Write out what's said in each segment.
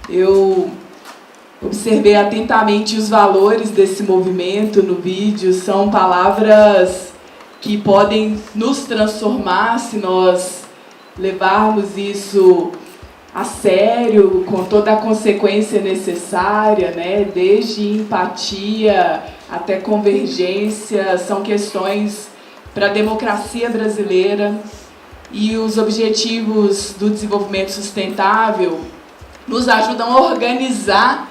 Eu observei atentamente os valores desse movimento no vídeo. São palavras que podem nos transformar se nós levarmos isso a sério, com toda a consequência necessária, né? Desde empatia até convergência, são questões para a democracia brasileira. E os objetivos do desenvolvimento sustentável nos ajudam a organizar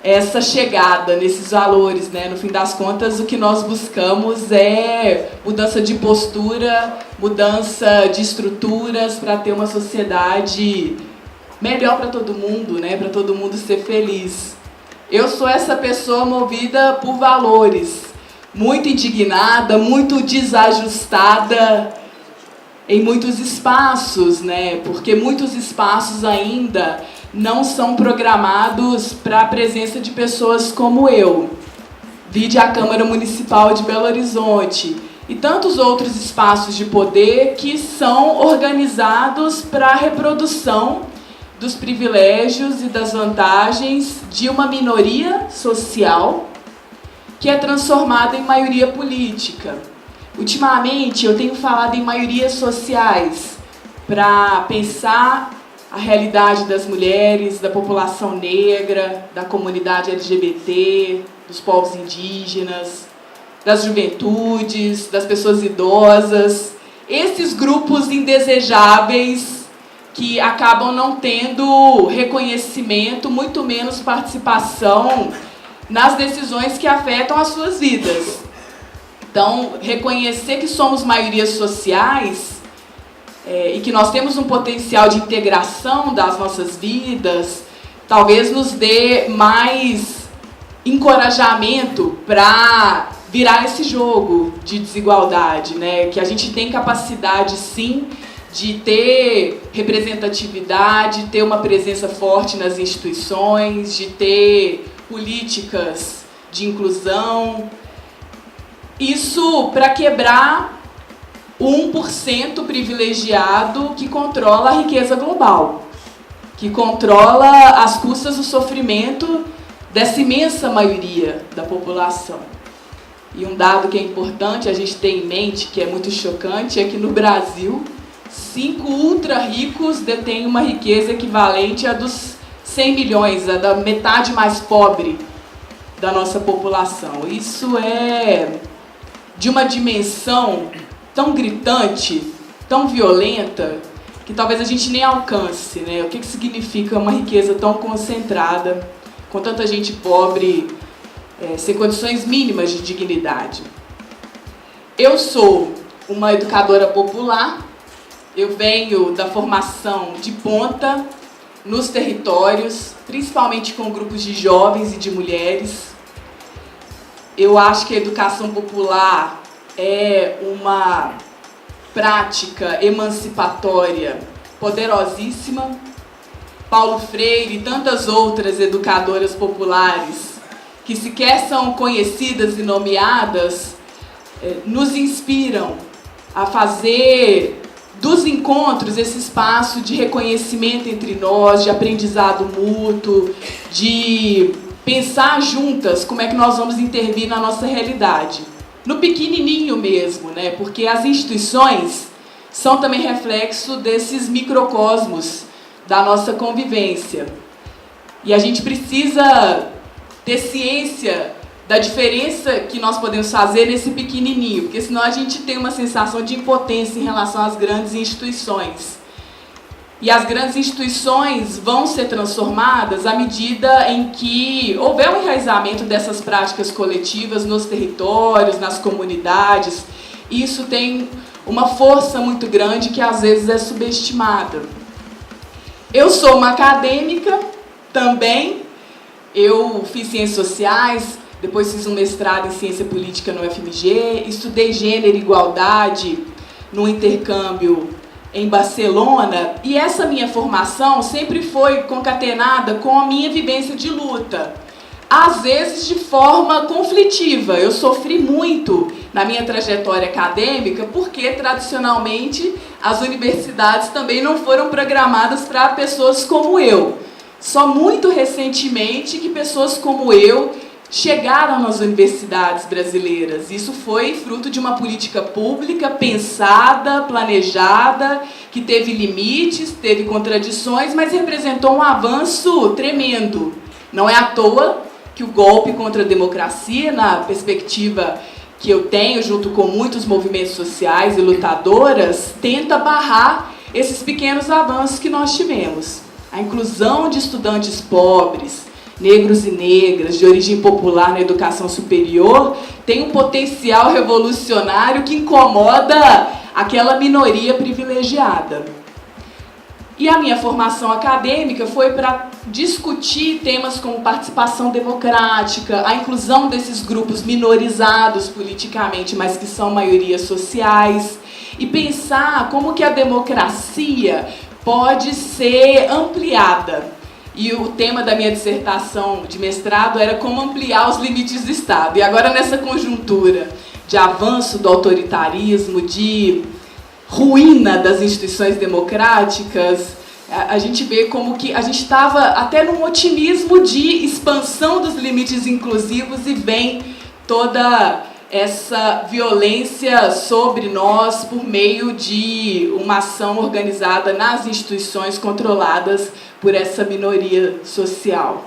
essa chegada nesses valores, né? No fim das contas, o que nós buscamos é mudança de postura, mudança de estruturas para ter uma sociedade melhor para todo mundo, né? Para todo mundo ser feliz. Eu sou essa pessoa movida por valores, muito indignada, muito desajustada em muitos espaços, né? Porque muitos espaços ainda não são programados para a presença de pessoas como eu. Vide a Câmara Municipal de Belo Horizonte e tantos outros espaços de poder que são organizados para a reprodução dos privilégios e das vantagens de uma minoria social que é transformada em maioria política. Ultimamente, eu tenho falado em maiorias sociais para pensar a realidade das mulheres, da população negra, da comunidade LGBT, dos povos indígenas, das juventudes, das pessoas idosas, esses grupos indesejáveis que acabam não tendo reconhecimento, muito menos participação nas decisões que afetam as suas vidas. Então, reconhecer que somos maiorias sociais e que nós temos um potencial de integração das nossas vidas, talvez nos dê mais encorajamento para virar esse jogo de desigualdade, né? Que a gente tem capacidade, sim, de ter representatividade, ter uma presença forte nas instituições, de ter políticas de inclusão. Isso para quebrar o 1% privilegiado que controla a riqueza global, que controla às custas do sofrimento dessa imensa maioria da população. E um dado que é importante a gente ter em mente, que é muito chocante, é que no Brasil, 5 ultra ricos detêm uma riqueza equivalente à dos 100 milhões, a da metade mais pobre da nossa população. Isso é de uma dimensão tão gritante, tão violenta, que talvez a gente nem alcance, né? O que significa uma riqueza tão concentrada, com tanta gente pobre, sem condições mínimas de dignidade. Eu sou uma educadora popular, eu venho da formação de ponta nos territórios, principalmente com grupos de jovens e de mulheres. Eu acho que a educação popular é uma prática emancipatória poderosíssima. Paulo Freire e tantas outras educadoras populares, que sequer são conhecidas e nomeadas, nos inspiram a fazer dos encontros esse espaço de reconhecimento entre nós, de aprendizado mútuo, de pensar juntas como é que nós vamos intervir na nossa realidade. No pequenininho mesmo, né? Porque as instituições são também reflexo desses microcosmos da nossa convivência. E a gente precisa ter ciência da diferença que nós podemos fazer nesse pequenininho, porque senão a gente tem uma sensação de impotência em relação às grandes instituições. E as grandes instituições vão ser transformadas à medida em que houver um enraizamento dessas práticas coletivas nos territórios, nas comunidades. E isso tem uma força muito grande que às vezes é subestimada. Eu sou uma acadêmica também, eu fiz ciências sociais, depois fiz um mestrado em ciência política no UFMG, estudei gênero e igualdade no intercâmbio em Barcelona, e essa minha formação sempre foi concatenada com a minha vivência de luta, às vezes de forma conflitiva. Eu sofri muito na minha trajetória acadêmica, porque tradicionalmente as universidades também não foram programadas para pessoas como eu, Só muito recentemente que pessoas como eu chegaram nas universidades brasileiras. Isso foi fruto de uma política pública pensada, planejada, que teve limites, teve contradições, mas representou um avanço tremendo. Não é à toa que o golpe contra a democracia, na perspectiva que eu tenho, junto com muitos movimentos sociais e lutadoras, tenta barrar esses pequenos avanços que nós tivemos. A inclusão de estudantes pobres, negros e negras, de origem popular na educação superior, tem um potencial revolucionário que incomoda aquela minoria privilegiada. E a minha formação acadêmica foi para discutir temas como participação democrática, a inclusão desses grupos minorizados politicamente, mas que são maiorias sociais, e pensar como que a democracia pode ser ampliada. E o tema da minha dissertação de mestrado era como ampliar os limites do Estado. E agora, nessa conjuntura de avanço do autoritarismo, de ruína das instituições democráticas, a gente vê como que a gente estava até num otimismo de expansão dos limites inclusivos e vem toda essa violência sobre nós por meio de uma ação organizada nas instituições controladas por essa minoria social.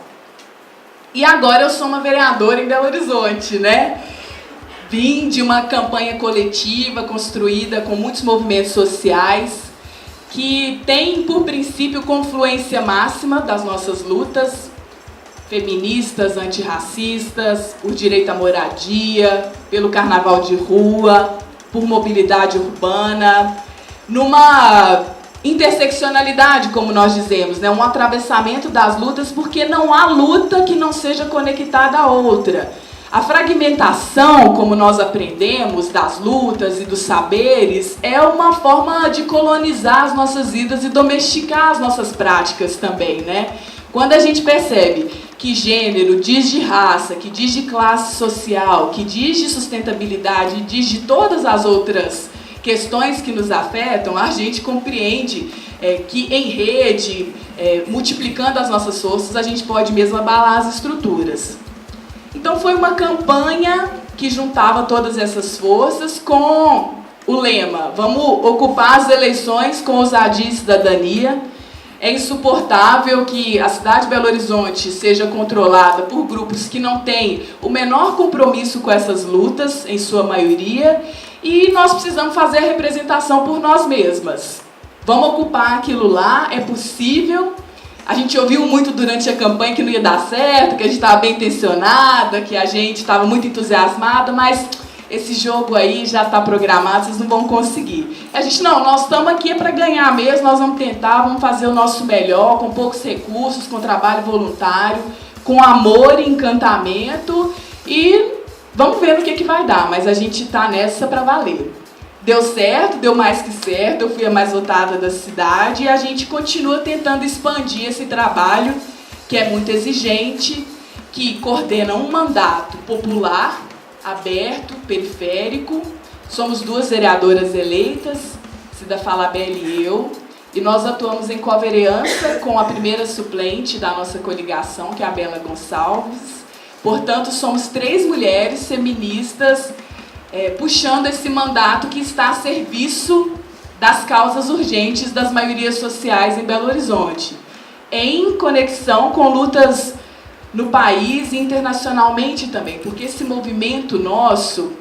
E agora eu sou uma vereadora em Belo Horizonte, né? Vim de uma campanha coletiva construída com muitos movimentos sociais que tem, por princípio, confluência máxima das nossas lutas feministas, antirracistas, por direito à moradia, pelo carnaval de rua, por mobilidade urbana, numa interseccionalidade, como nós dizemos, né? Um atravessamento das lutas, porque não há luta que não seja conectada à outra. A fragmentação, como nós aprendemos, das lutas e dos saberes, é uma forma de colonizar as nossas vidas e domesticar as nossas práticas também, né? Quando a gente percebe que gênero diz de raça, que diz de classe social, que diz de sustentabilidade, diz de todas as outras questões que nos afetam, a gente compreende que em rede, multiplicando as nossas forças, a gente pode mesmo abalar as estruturas. Então foi uma campanha que juntava todas essas forças com o lema: vamos ocupar as eleições com ousadia e cidadania. É insuportável que a cidade de Belo Horizonte seja controlada por grupos que não têm o menor compromisso com essas lutas, em sua maioria, e nós precisamos fazer a representação por nós mesmas. Vamos ocupar aquilo lá, é possível. A gente ouviu muito durante a campanha que não ia dar certo, que a gente estava bem intencionada, que a gente estava muito entusiasmada, mas esse jogo aí já está programado, vocês não vão conseguir. A gente, não, nós estamos aqui para ganhar mesmo, nós vamos tentar, vamos fazer o nosso melhor, com poucos recursos, com trabalho voluntário, com amor e encantamento, e vamos ver no que vai dar, mas a gente está nessa para valer. Deu certo, deu mais que certo, eu fui a mais votada da cidade e a gente continua tentando expandir esse trabalho, que é muito exigente, que coordena um mandato popular, aberto, periférico. Somos 2 vereadoras eleitas, Cida Falabella e eu, e nós atuamos em covereança com a primeira suplente da nossa coligação, que é a Bela Gonçalves. Portanto, somos 3 mulheres feministas puxando esse mandato que está a serviço das causas urgentes das maiorias sociais em Belo Horizonte, em conexão com lutas no país e internacionalmente também, porque esse movimento nosso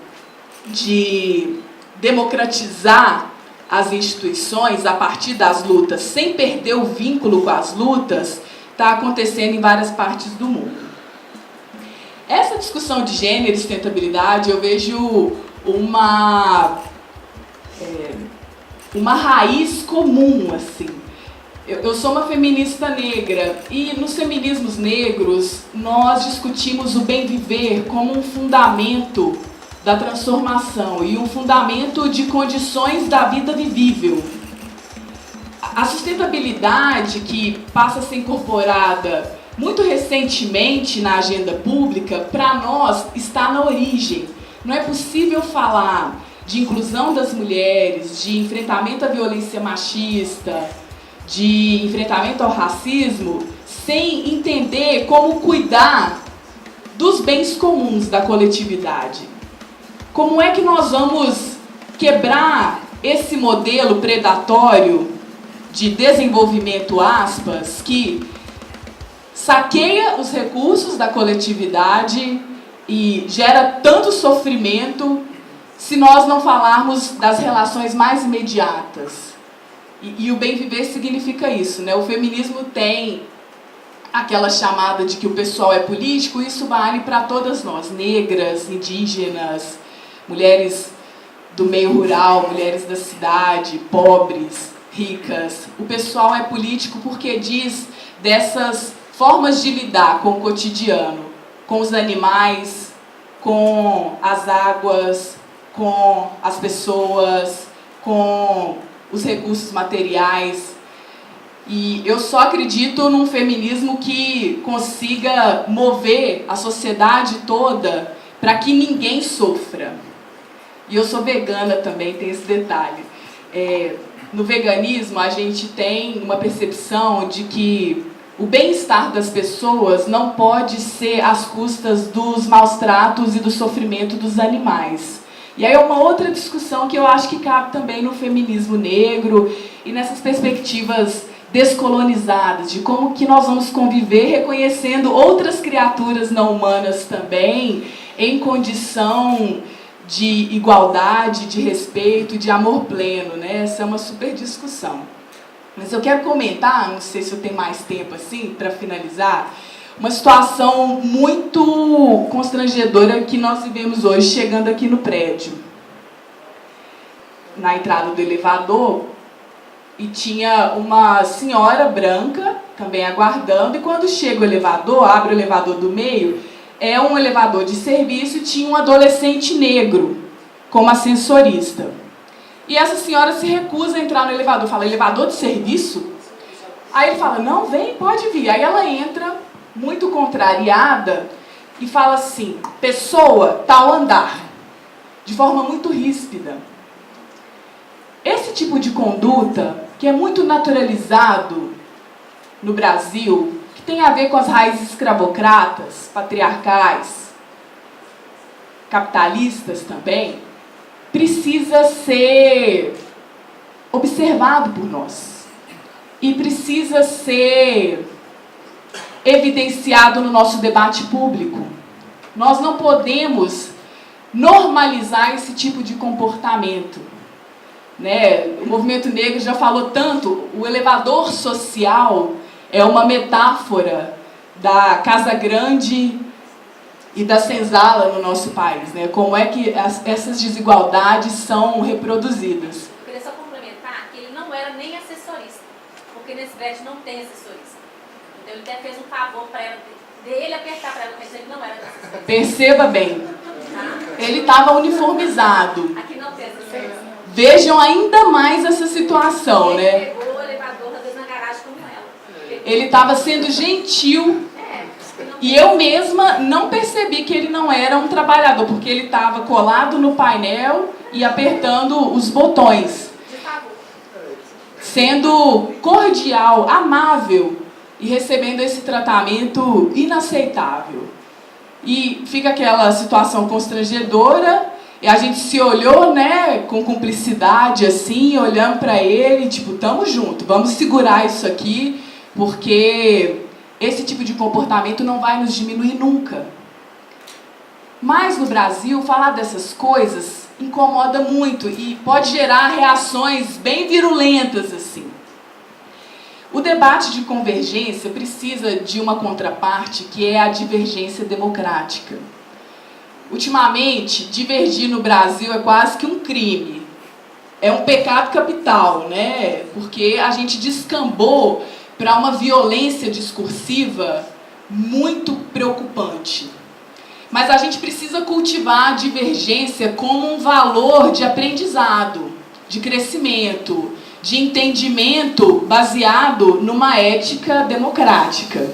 de democratizar as instituições a partir das lutas, sem perder o vínculo com as lutas, está acontecendo em várias partes do mundo. Essa discussão de gênero e sustentabilidade, eu vejo uma raiz comum, assim. Eu sou uma feminista negra e nos feminismos negros nós discutimos o bem viver como um fundamento da transformação e um fundamento de condições da vida vivível. A sustentabilidade, que passa a ser incorporada muito recentemente na agenda pública, para nós está na origem. Não é possível falar de inclusão das mulheres, de enfrentamento à violência machista, de enfrentamento ao racismo sem entender como cuidar dos bens comuns da coletividade. Como é que nós vamos quebrar esse modelo predatório de desenvolvimento, aspas, que saqueia os recursos da coletividade e gera tanto sofrimento se nós não falarmos das relações mais imediatas. E o bem viver significa isso, né? O feminismo tem aquela chamada de que o pessoal é político, isso vale para todas nós, negras, indígenas, mulheres do meio rural, mulheres da cidade, pobres, ricas. O pessoal é político porque diz dessas formas de lidar com o cotidiano, com os animais, com as águas, com as pessoas, com os recursos materiais. E eu só acredito num feminismo que consiga mover a sociedade toda para que ninguém sofra. E eu sou vegana também, tem esse detalhe. No veganismo, a gente tem uma percepção de que o bem-estar das pessoas não pode ser às custas dos maus tratos e do sofrimento dos animais. E aí é uma outra discussão que eu acho que cabe também no feminismo negro e nessas perspectivas descolonizadas, de como que nós vamos conviver reconhecendo outras criaturas não humanas também em condição de igualdade, de respeito, de amor pleno, né? Essa é uma super discussão. Mas eu quero comentar, não sei se eu tenho mais tempo assim, para finalizar, uma situação muito constrangedora que nós vivemos hoje, chegando aqui no prédio. Na entrada do elevador, e tinha uma senhora branca, também aguardando, e quando chega o elevador, abre o elevador do meio, é um elevador de serviço, e tinha um adolescente negro como ascensorista. E essa senhora se recusa a entrar no elevador, fala, elevador de serviço? Aí ele fala, não, vem, pode vir. Aí ela entra, muito contrariada, e fala assim, pessoa, tal andar, de forma muito ríspida. Esse tipo de conduta, que é muito naturalizado no Brasil, que tem a ver com as raízes escravocratas, patriarcais, capitalistas também, precisa ser observado por nós. E precisa ser evidenciado no nosso debate público. Nós não podemos normalizar esse tipo de comportamento. Né? O movimento negro já falou tanto, o elevador social é uma metáfora da Casa Grande e da senzala no nosso país. Né? Como é que essas desigualdades são reproduzidas. Eu queria só complementar que ele não era nem assessorista, porque nesse prédio não tem assessorista. Então ele até fez um favor para ela, dele apertar para ela, mas ele não era assessorista. Perceba bem, ele estava uniformizado. Aqui não tem assessorista. Vejam ainda mais essa situação, ele né? pegou o elevador, às vezes, na garagem como ela. Ele estava sendo gentil. E eu mesma não percebi que ele não era um trabalhador, porque ele estava colado no painel e apertando os botões. Sendo cordial, amável e recebendo esse tratamento inaceitável. E fica aquela situação constrangedora. E a gente se olhou, né, com cumplicidade, assim, olhando para ele, tipo, tamo junto, vamos segurar isso aqui, porque esse tipo de comportamento não vai nos diminuir nunca. Mas no Brasil, falar dessas coisas incomoda muito e pode gerar reações bem virulentas, assim. O debate de convergência precisa de uma contraparte, que é a divergência democrática. Ultimamente, divergir no Brasil é quase que um crime. É um pecado capital, né? Porque a gente descambou para uma violência discursiva muito preocupante. Mas a gente precisa cultivar a divergência como um valor de aprendizado, de crescimento, de entendimento baseado numa ética democrática.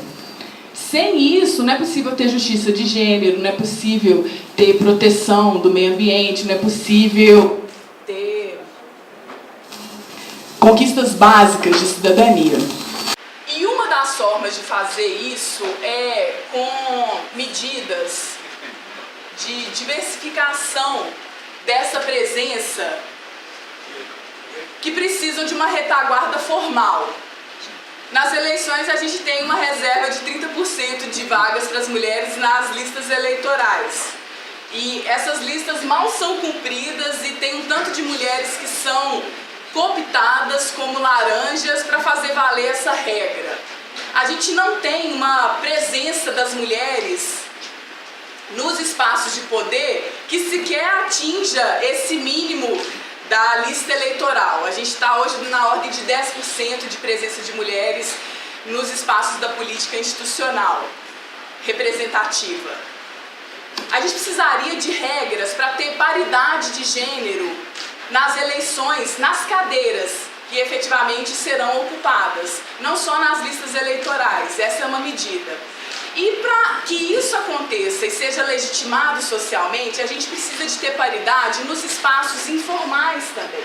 Sem isso, não é possível ter justiça de gênero, não é possível ter proteção do meio ambiente, não é possível ter conquistas básicas de cidadania. E uma das formas de fazer isso é com medidas de diversificação dessa presença que precisam de uma retaguarda formal. Nas eleições, a gente tem uma reserva de 30% de vagas para as mulheres nas listas eleitorais. E essas listas mal são cumpridas e tem um tanto de mulheres que são cooptadas como laranjas para fazer valer essa regra. A gente não tem uma presença das mulheres nos espaços de poder que sequer atinja esse mínimo da lista eleitoral. A gente está hoje na ordem de 10% de presença de mulheres nos espaços da política institucional representativa. A gente precisaria de regras para ter paridade de gênero nas eleições, nas cadeiras que efetivamente serão ocupadas, não só nas listas eleitorais. Essa é uma medida. E para que isso aconteça e seja legitimado socialmente, a gente precisa de ter paridade nos espaços informais também.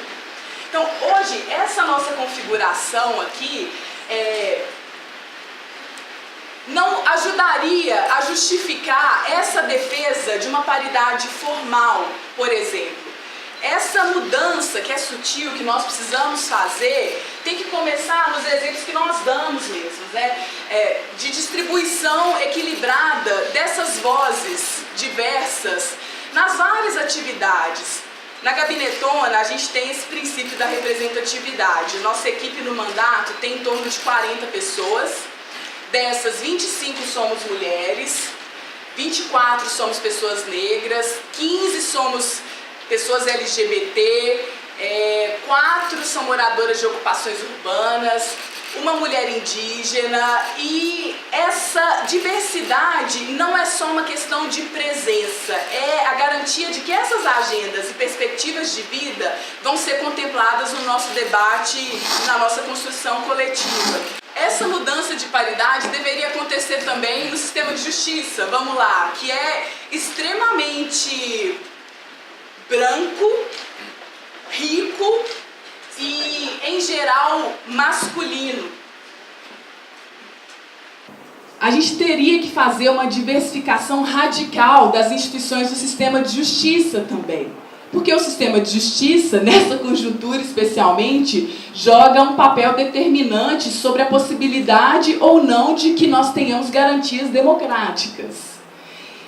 Então, hoje, essa nossa configuração aqui não ajudaria a justificar essa defesa de uma paridade formal, por exemplo. Essa mudança que é sutil, que nós precisamos fazer, tem que começar nos exemplos que nós damos mesmo, né? De distribuição equilibrada dessas vozes diversas nas várias atividades. Na Gabinetona, a gente tem esse princípio da representatividade. Nossa equipe no mandato tem em torno de 40 pessoas. Dessas, 25 somos mulheres, 24 somos pessoas negras, 15 somos pessoas LGBT, 4 são moradoras de ocupações urbanas, uma mulher indígena, e essa diversidade não é só uma questão de presença, é a garantia de que essas agendas e perspectivas de vida vão ser contempladas no nosso debate, na nossa construção coletiva. Essa mudança de paridade deveria acontecer também no sistema de justiça, vamos lá, que é extremamente branco, rico e, em geral, masculino. A gente teria que fazer uma diversificação radical das instituições do sistema de justiça também. Porque o sistema de justiça, nessa conjuntura especialmente, joga um papel determinante sobre a possibilidade ou não de que nós tenhamos garantias democráticas.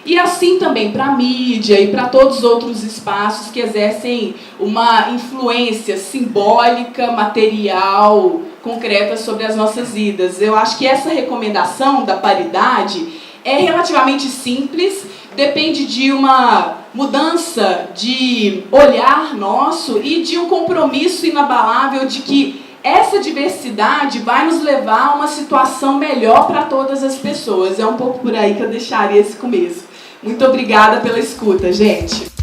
E assim também para a mídia e para todos os outros espaços que exercem uma influência simbólica, material, concreta sobre as nossas vidas. Eu acho que essa recomendação da paridade é relativamente simples, depende de uma mudança de olhar nosso e de um compromisso inabalável de que essa diversidade vai nos levar a uma situação melhor para todas as pessoas. É um pouco por aí que eu deixaria esse começo. Muito obrigada pela escuta, gente.